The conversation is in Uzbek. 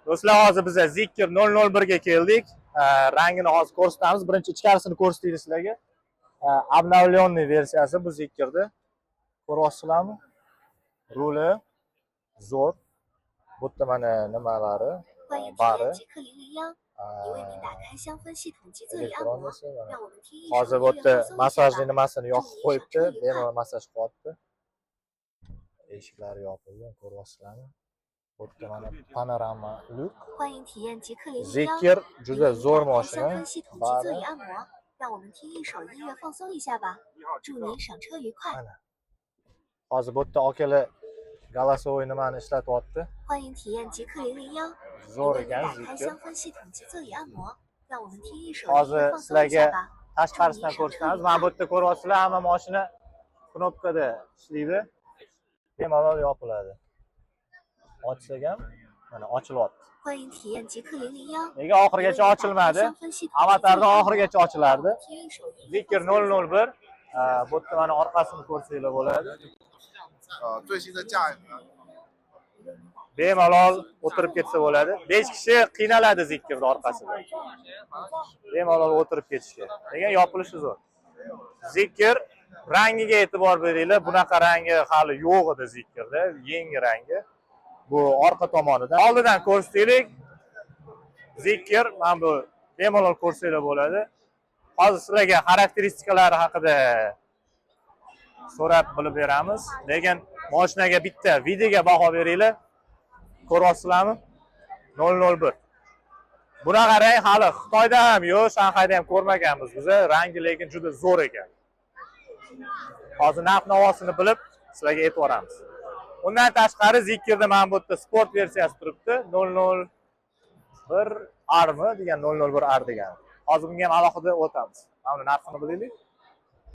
Do'stlar, hozir biz Zikr 001 ga keldik. Rangini hozir ko'rsatamiz. Birinchi ichkarisini ko'rsatdik sizlarga. Обновленный versiyasi bu Zikrni. Ko'ryapsizlarmi? Ruli zo'r. Bu yerda mana nimalari bari. Hozir bu yerda masajli nimasini yoqib qo'yibdi. Bemalol masaj qilyapti. Eshiklari yopilgan, ko'ryapsizlarmi? Bu yerda mana panorama lyuk. Zikr juda zo'r mashina. Bari. Hozir bu yerda akalar голосовой nimani ishlatyapti. Zo'r ekan Zikr. Hozir sizlarga tashqarisidan ko'rsatamiz. Mana bu yerda ko'ryapsizlar, hamma mashina knopkada ishlaydi. Bemalol yopiladi. Ochsak ham mana ochilyapti. Nega oxirigacha ochilmadi? Avatarda oxirigacha ochilardi. Zikr 001. Bu yerda mana orqasini ko'rsanglar bo'ladi. Bemalol o'tirib ketsa bo'ladi. 5 kishi qiynaladi Zikrning orqasida. Bemalol o'tirib ketishga. Degan yopilishi zo'r. Zikr rangiga e'tibor beringlar. Bunaqa rangi hali yo'q edi Zikrda, yangi rangi. Bu orqa tomonidan. Oldidan ko'rsataylik. Zikr mana bu bemalol ko'rsanglar bo'ladi. Hozir sizlarga xarakteristikalari haqida so'rab bilib beramiz. Lekin mashinaga bitta videoga baho beringlar. Ko'ryapsizlarmi? 001. Bunaqa rang hali Xitoyda ham yo'q, Shanxayda ham ko'rmaganmiz biz. Rangi lekin juda zo'r ekan. Hozir narx-navosini bilib sizlarga aytib beramiz. Undan tashqari Zikrda mana bu yerda sport versiyasi turibdi. 001R degan 001R degan. Hozir bunga ham alohida o'tamiz. Mana narxini bilaylik.